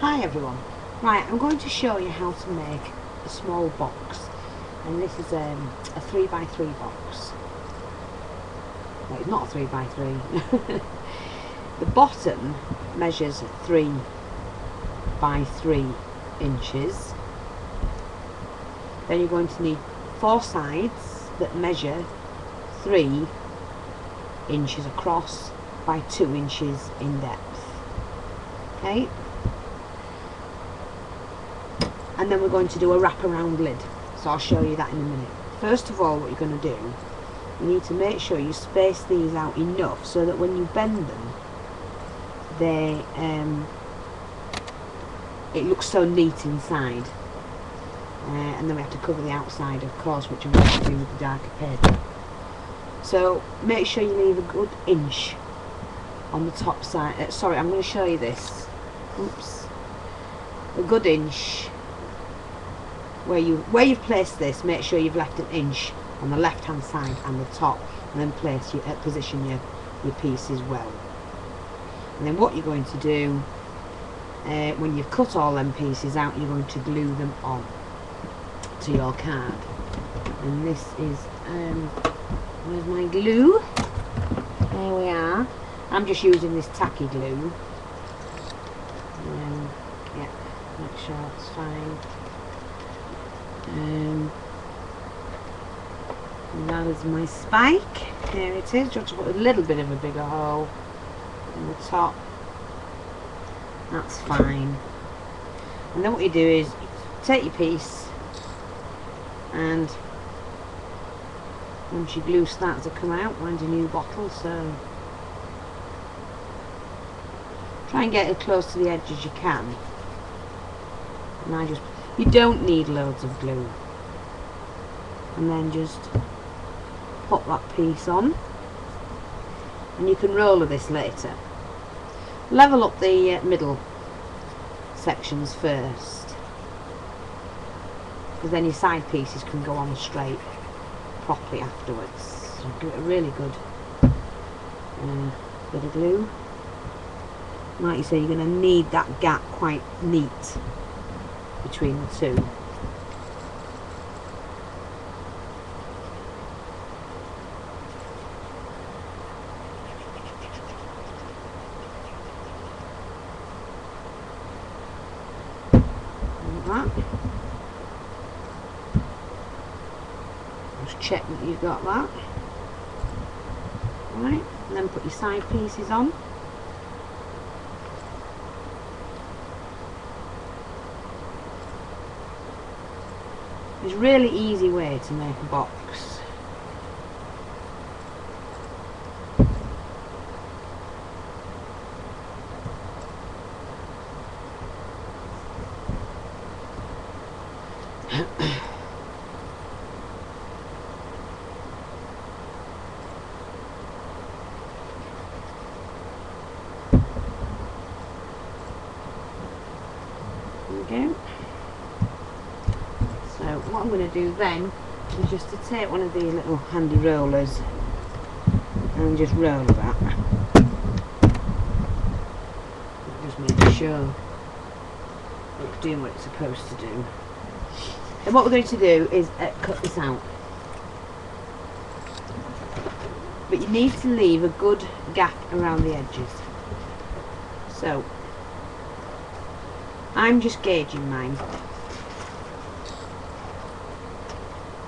Hi everyone. Right, I'm going to show you how to make a small box, and this is a 3x3 box. Well, it's not a 3x3. The bottom measures 3 by 3 inches. Then you're going to need 4 sides that measure 3 inches across by 2 inches in depth. Okay? And then we're going to do a wraparound lid, so I'll show you that in a minute. First of all, what you're going to do, you need to make sure you space these out enough so that when you bend them, they it looks so neat inside. And then we have to cover the outside, of course, which I'm going to do with the darker paper. So make sure you leave a good inch on the top side. Sorry, I'm going to show you this. Oops. A good inch. Where you've placed this, make sure you've left an inch on the left hand side and the top, and then position your pieces well. And then what you're going to do, when you've cut all them pieces out, you're going to glue them on to your card. And this is where's my glue? There we are. I'm just using this tacky glue. Yeah, make sure that's fine. That is my spike. Here it is. Just put a little bit of a bigger hole in the top. That's fine. And then what you do is you take your piece, and once your glue starts to come out, mine's a new bottle, so try and get as close to the edge as you can. And you don't need loads of glue. And then just pop that piece on, and you can roller this later. Level up the middle sections first, because then your side pieces can go on straight properly afterwards. So give it a really good bit of glue. Like you say, you're going to need that gap quite neat between the two. Like that. Just check that you've got that. Right, and then put your side pieces on. It's a really easy way to make a box. There we go. So what I'm going to do then is just to take one of these little handy rollers and just roll that. Just make sure it's doing what it's supposed to do. And what we're going to do is cut this out. But you need to leave a good gap around the edges. So I'm just gauging mine.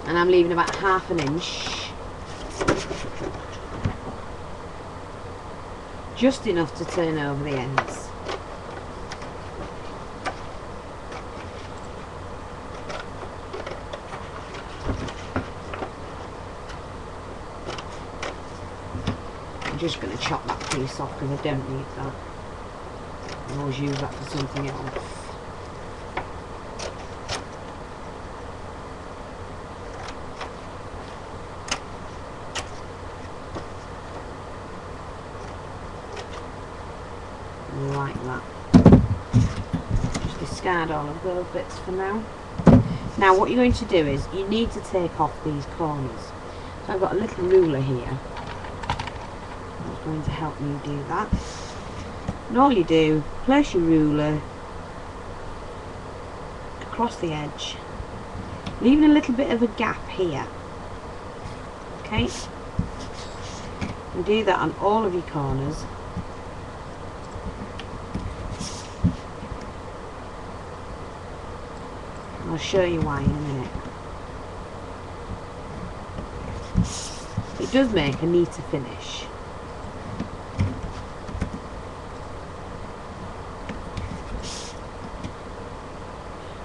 And I'm leaving about ½ an inch, just enough to turn over the ends. I'm just going to chop that piece off because I don't need that. I always use that for something else. Like that. Just discard all of those bits for now. Now what you're going to do is you need to take off these corners. So I've got a little ruler here that's going to help me do that. And all you do, place your ruler across the edge, leaving a little bit of a gap here. Okay, and do that on all of your corners. I'll show you why in a minute. It does make a neater finish.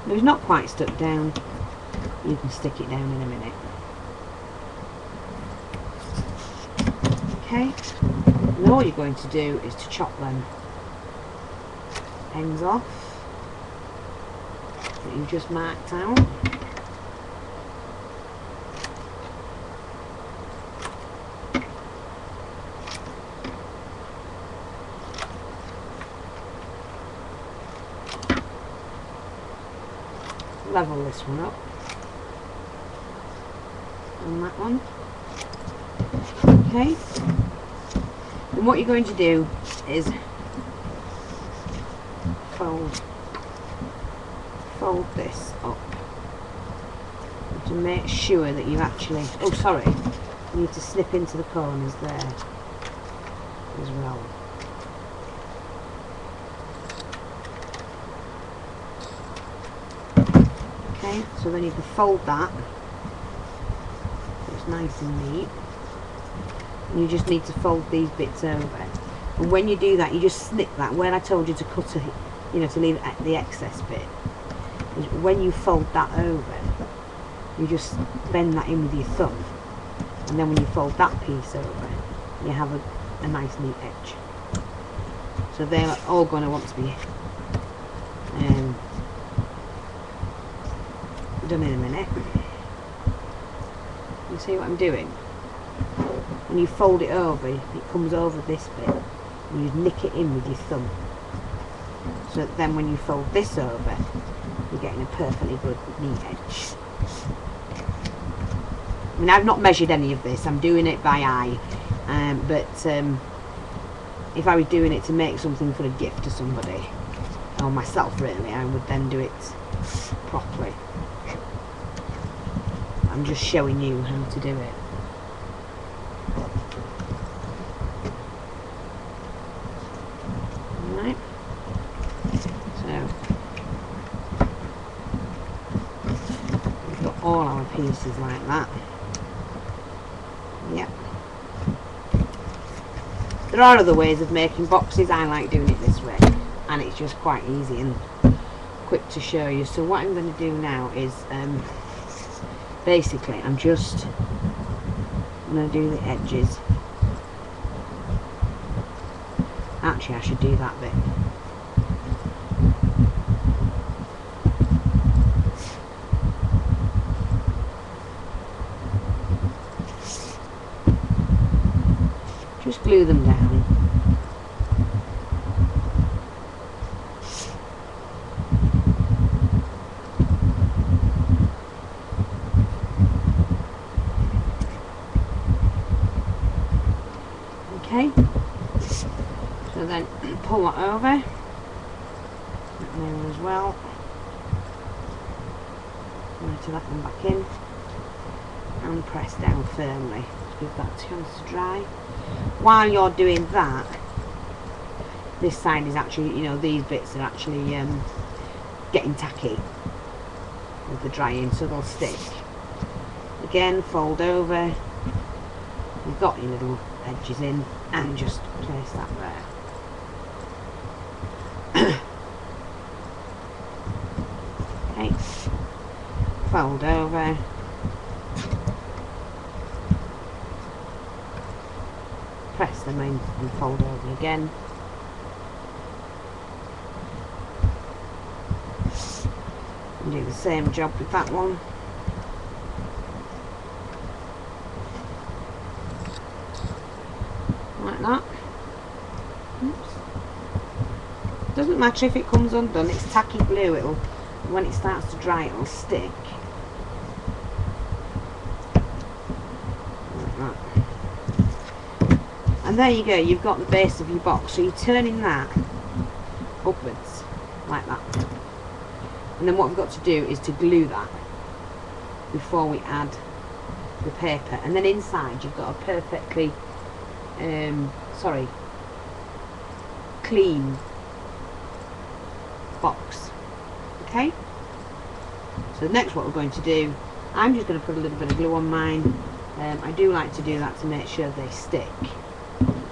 If it's not quite stuck down, you can stick it down in a minute. Okay, and all you're going to do is to chop them ends off that you've just marked out. Level this one up and that one. Okay, and what you're going to do is fold this up to make sure that you actually, oh sorry, you need to snip into the corners there as well. Okay, so then you can fold that so it's nice and neat. And you just need to fold these bits over. And when you do that, you just snip that where I told you to cut it, you know, to leave the excess bit. When you fold that over, you just bend that in with your thumb, and then when you fold that piece over, you have a nice neat edge. So they're all going to want to be done in a minute. You see what I'm doing? When you fold it over, it comes over this bit, and you nick it in with your thumb. So that then when you fold this over, you're getting a perfectly good neat edge. I mean, I've not measured any of this, I'm doing it by eye, but if I was doing it to make something for a gift to somebody, or myself really, I would then do it properly. I'm just showing you how to do it. Alright, so we've got all our pieces like that. Yep. There are other ways of making boxes. I like doing it this way, and it's just quite easy and quick to show you. So what I'm going to do now is basically I'm going to do the edges. Actually, I should do that bit. Just glue them down. Okay, so then pull that over, that there as well, to that one back in, and press down firmly. Give that a chance to dry. While you're doing that, this side is actually, you know, these bits are actually getting tacky with the drying, so they'll stick. Again, fold over. You've got your little edges in, and just place that there. Okay, fold over. Press them in and fold over again. And do the same job with that one. Like that. Oops. Doesn't matter if it comes undone, it's tacky glue, it'll, when it starts to dry it'll stick. Like that. And there you go, you've got the base of your box. So you're turning that upwards, like that. And then what we've got to do is to glue that before we add the paper. And then inside you've got a perfectly clean box. Okay, so next what we're going to do, I'm just going to put a little bit of glue on mine. I do like to do that to make sure they stick.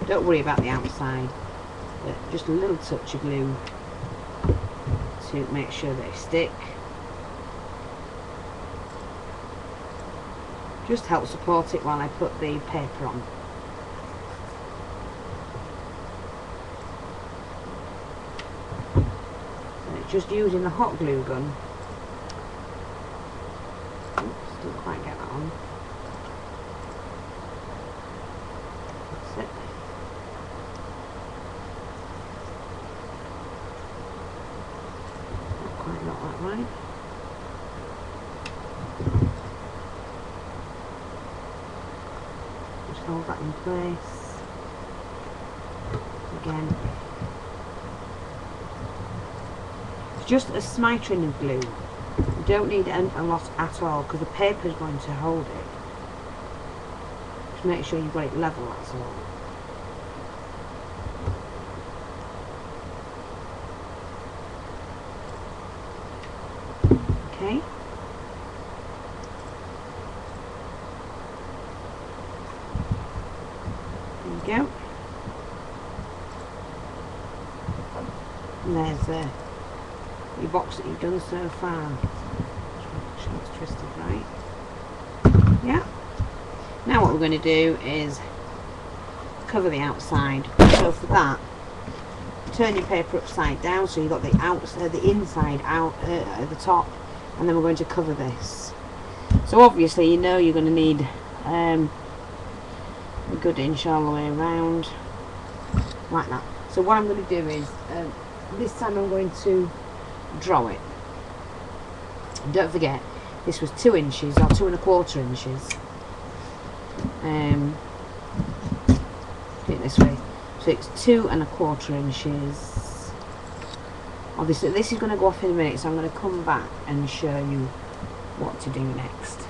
Don't worry about the outside, but just a little touch of glue to make sure they stick. Just help support it while I put the paper on. So just using the hot glue gun. Oops, didn't quite get that on. That's it. Not quite got that right. Just hold that in place. Again. It's just a smattering of glue. You don't need a lot at all because the paper is going to hold it. Just make sure you've got it level, that's all. Okay. There you go. And there's your box that you've done so far. Make sure it's twisted right. Yeah. Now what we're going to do is cover the outside. So for that, turn your paper upside down so you've got the outside, the inside out at the top, and then we're going to cover this. So obviously you know you're going to need a good inch all the way around, like that. So what I'm going to do is this time I'm going to draw it. And don't forget, this was 2 inches or 2 1/4 inches. Do it this way. So it's 2 1/4 inches. Obviously, this is going to go off in a minute, so I'm going to come back and show you what to do next.